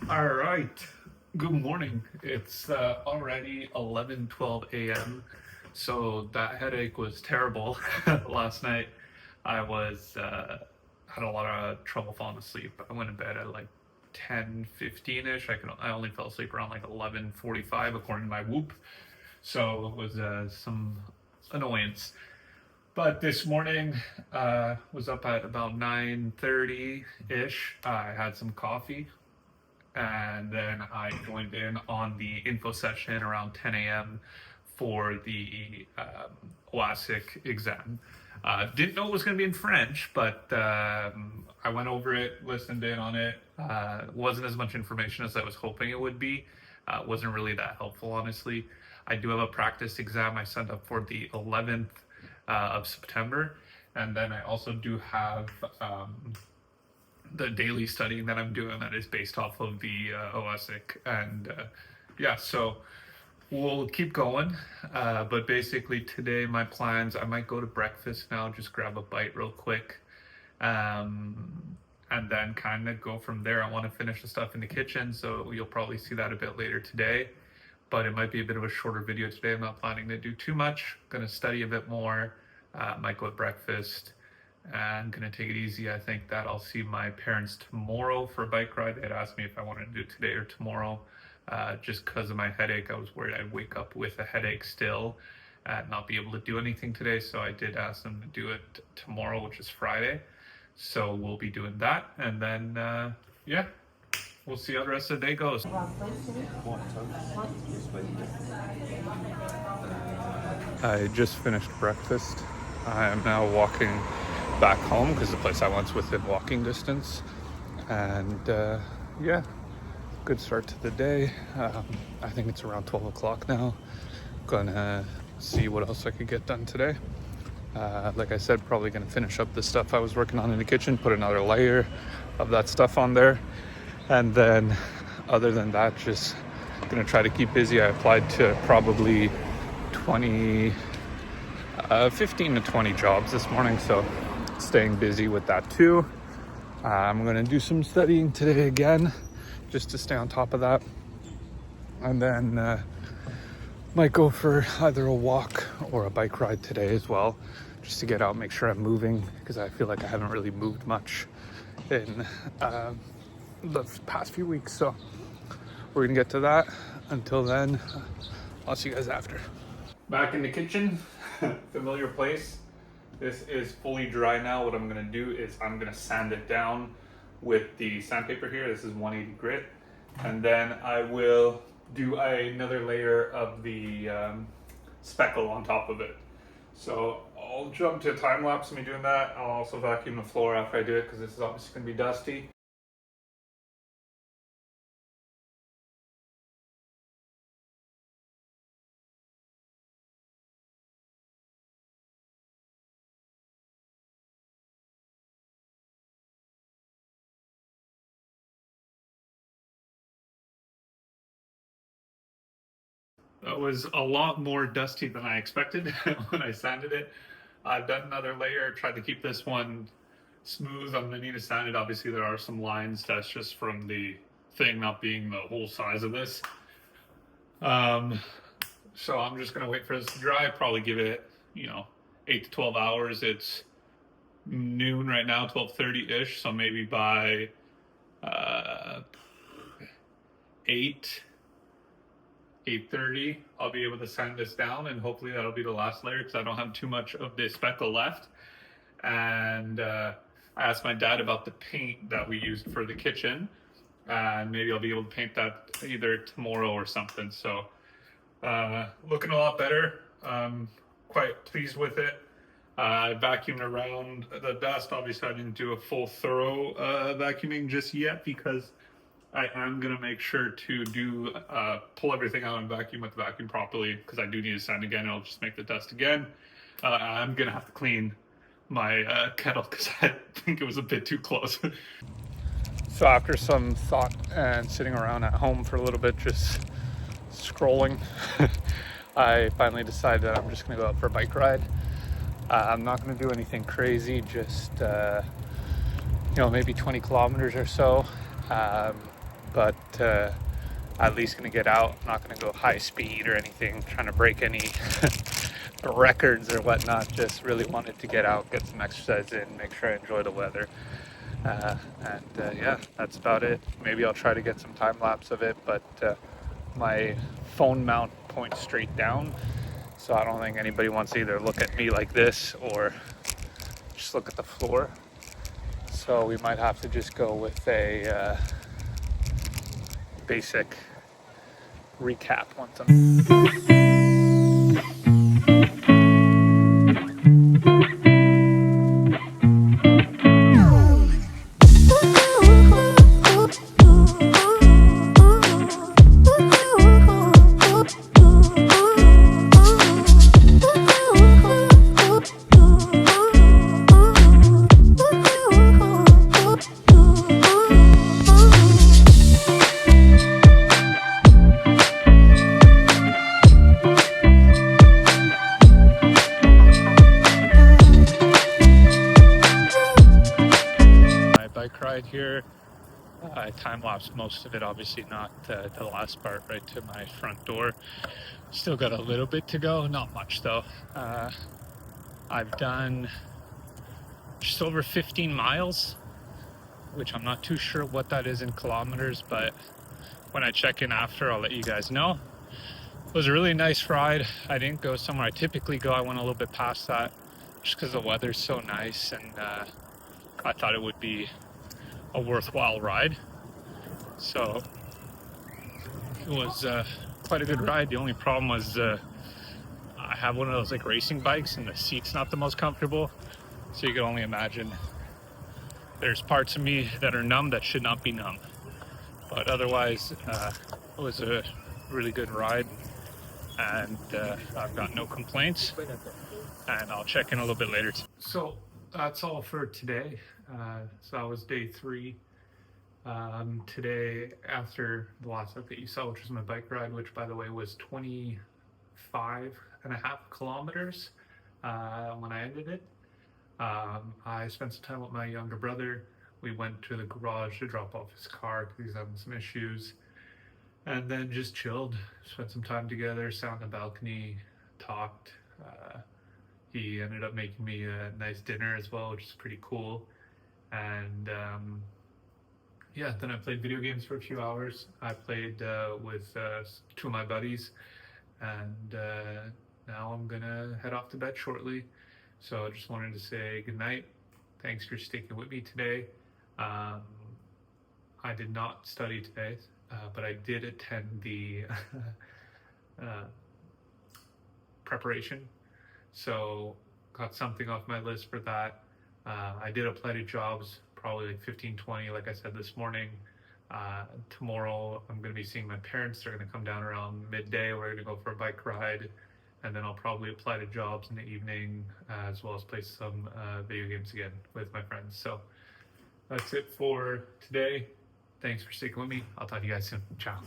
All right. Good morning. It's already 11:12 a.m. So that headache was terrible last night. I was had a lot of trouble falling asleep. I went to bed at like 10:15 ish. I only fell asleep around like 11:45 according to my Whoop. So it was some annoyance. But this morning, was up at about 9:30 ish. I had some coffee, and then I joined in on the info session around 10 a.m. for the OASIC exam. Didn't know it was going to be in French, but I went over it, listened in on it. Wasn't as much information as I was hoping it would be. Wasn't really that helpful, honestly. I do have a practice exam I signed up for the 11th of September, and then I also do have the daily studying that I'm doing that is based off of the OASIC. And yeah, so we'll keep going. But basically, today, my plans, I might go to breakfast now, just grab a bite real quick. And then kind of go from there. I want to finish the stuff in the kitchen, so you'll probably see that a bit later today. But it might be a bit of a shorter video today. I'm not planning to do too much. I'm going to study a bit more. Might go to breakfast. I'm gonna take it easy. I think that I'll see my parents tomorrow for a bike ride. They had asked me if I wanted to do it today or tomorrow. Just because of my headache, I was worried I'd wake up with a headache still and not be able to do anything today. So I did ask them to do it tomorrow, which is Friday. So we'll be doing that, and then yeah, we'll see how the rest of the day goes. I just finished breakfast. I am now walking back home because the place I went's within walking distance. And yeah, good start to the day. I think it's around 12 o'clock now. Gonna see what else I could get done today. Like I said, probably gonna finish up the stuff I was working on in the kitchen, put another layer of that stuff on there. And then other than that, just gonna try to keep busy. I applied to probably 15 to 20 jobs this morning, so staying busy with that too. I'm gonna do some studying today again, just to stay on top of that. And then might go for either a walk or a bike ride today as well, just to get out, make sure I'm moving, because I feel like I haven't really moved much in the past few weeks. So we're gonna get to that. Until then, I'll see you guys after. Back in the kitchen, familiar place. This is fully dry now. What I'm gonna do is I'm gonna sand it down with the sandpaper here. This is 180 grit. And then I will do another layer of the speckle on top of it. So I'll jump to a time lapse of me doing that. I'll also vacuum the floor after I do it, because this is obviously gonna be dusty. That was a lot more dusty than I expected when I sanded it. I've done another layer, tried to keep this one smooth. I'm gonna need to sand it. Obviously, there are some lines. That's just from the thing not being the whole size of this. So I'm just gonna wait for this to dry. Probably give it, 8 to 12 hours. It's noon right now, 12:30 ish. So maybe by 8. 8:30, I'll be able to sand this down, and hopefully that'll be the last layer, because I don't have too much of this speckle left. And I asked my dad about the paint that we used for the kitchen, and maybe I'll be able to paint that either tomorrow or something. So looking a lot better. Quite pleased with it. I vacuumed around the dust. Obviously, I didn't do a full thorough vacuuming just yet, because I am gonna make sure to do pull everything out and vacuum with the vacuum properly, because I do need to sand again. It'll just make the dust again. I'm gonna have to clean my kettle, because I think it was a bit too close. So after some thought and sitting around at home for a little bit, just scrolling, I finally decided that I'm just gonna go out for a bike ride. I'm not gonna do anything crazy, just maybe 20 kilometers or so. but at least going to get out. I'm not going to go high speed or anything, trying to break any records or whatnot. Just really wanted to get out, get some exercise in, make sure I enjoy the weather. Yeah, that's about it. Maybe I'll try to get some time lapse of it, but my phone mount points straight down, so I don't think anybody wants to either look at me like this or just look at the floor. So we might have to just go with a basic recap once I'm. Bike ride here. I time lapsed most of it, obviously not the last part right to my front door. Still got a little bit to go, not much though. I've done just over 15 miles, which I'm not too sure what that is in kilometers, but when I check in after, I'll let you guys know. It was a really nice ride. I didn't go somewhere I typically go. I went a little bit past that just because the weather's so nice, and I thought it would be a worthwhile ride. So it was quite a good ride. The only problem was I have one of those like racing bikes and the seat's not the most comfortable. So you can only imagine there's parts of me that are numb that should not be numb. But otherwise, it was a really good ride, and I've got no complaints, and I'll check in a little bit later. So that's all for today. So that was day 3. Today, after the last update you saw, which was my bike ride, which by the way was 25.5 kilometers when I ended it. I spent some time with my younger brother. We went to the garage to drop off his car because he's having some issues, and then just chilled, spent some time together, sat on the balcony, talked. He ended up making me a nice dinner as well, which is pretty cool. And yeah, then I played video games for a few hours. I played with 2 of my buddies, and now I'm gonna head off to bed shortly. So I just wanted to say good night. Thanks for sticking with me today. I did not study today, but I did attend the preparation. So got something off my list for that. I did apply to jobs, probably like 15, 20, like I said this morning. Tomorrow I'm going to be seeing my parents. They're going to come down around midday. We're going to go for a bike ride, and then I'll probably apply to jobs in the evening, as well as play some video games again with my friends. So that's it for today. Thanks for sticking with me. I'll talk to you guys soon. Ciao.